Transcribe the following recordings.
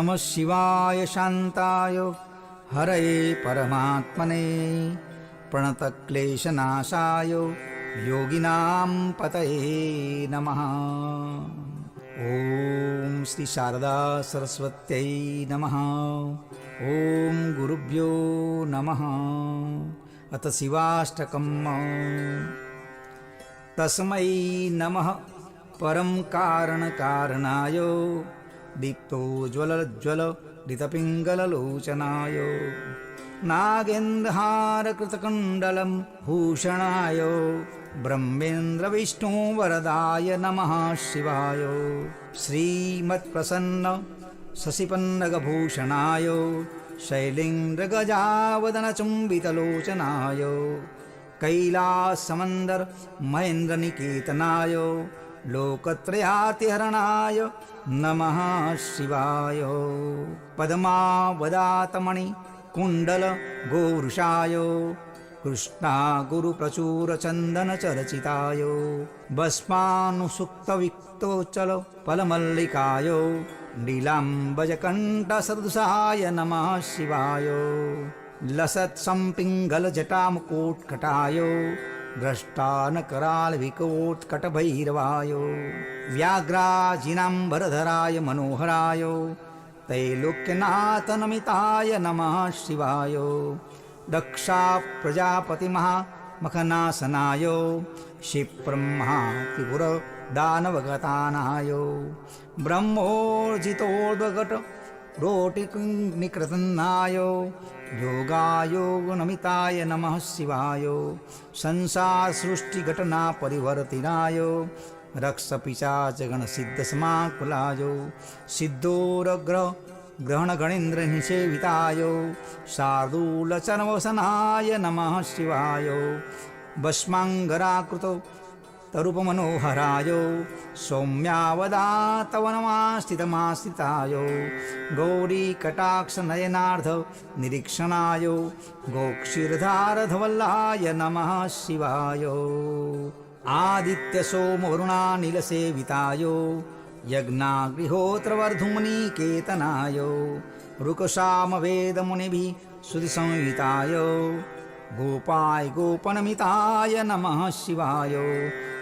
नमः शिवाय शान्ताय हरये परमात्मने प्रणतक्लेशनाशाय योगिनां पतये नमः। ओम श्री शारदा सरस्वत्यै नमः। ओम गुरुभ्यो नमः। अथ शिवाष्टकम्। तस्मै नमः परं कारणकारणाय दीप्तोज्ज्वलज्वलदितपिङ्गललोचनाय नागेन्द्रहारकृतकुण्डलं भूषणाय ब्रह्मेन्द्रविष्णुवरदाय नमः शिवाय। श्रीमत्प्रसन्न शशिपन्नगभूषणाय शैलेन्द्रगजावदनचुम्बितलोचनाय कैलासमन्दर महेन्द्रनिकेतनाय लोकत्रयातिहरणाय नमः शिवाय। पद्मावदातमणि कुण्डल गोवृषाय कृष्णा गुरुप्रचुरचन्दनचरचिताय भस्मानुसुक्तविक्तोच्चल फलमल्लिकाय नीलाम्बजकण्ठसदृशाय नमः शिवाय। लसत्सम्पिङ्गलजटामुकोत्कटाय द्रष्टानकरालविकोत्कटभैरवाय व्याघ्राजिनाम्बरधराय मनोहराय त्रैलोक्यनाथनमिताय नमः शिवाय। दक्षा प्रजापतिमहामखनासनाय क्षिप्रं त्रिपुरदानवगतानाय ब्रह्मोर्जितोद्वगट रोटिनिकृतनाय योगायोगनमिताय नमः शिवाय। संसारसृष्टिघटनापरिवर्तिनाय रक्षपिशाचगणसिद्धसमाकुलाय सिद्धोरग्रहणगणेन्द्रनिषेविताय शार्दूलचरवसनाय नमः शिवाय। भस्माङ्गराकृतो तरूपमनोहराय सौम्यावदातवनमास्थितमास्थिताय गौरीकटाक्षनयनार्ध निरीक्षणाय गोक्षीरधारधवल्लाय नमः शिवाय। आदित्यसोमवरुणानिलसेविताय यज्ञाग्निहोत्रवर्धुमुनिकेतनाय ऋकसामवेदमुनिभिः श्रुतिसंहिताय गोपाय गोपनमिताय नमः शिवाय।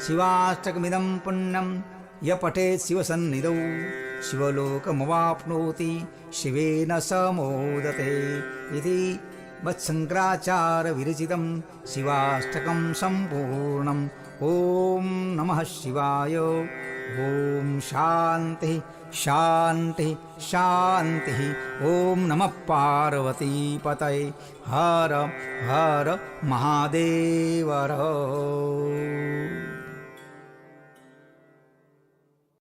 शिवाष्टकमिदं पुण्यं य पठेत् शिवसन्निधौ शिवलोकमवाप्नोति शिवेन समोदते इति मत्शङ्कराचार्यविरचितं शिवाष्टकं सम्पूर्णम्। ॐ नमः शिवाय। ॐ शान्तिः शान्तिः शान्तिः। ॐ नमः पार्वतीपतये हर हर महादेव।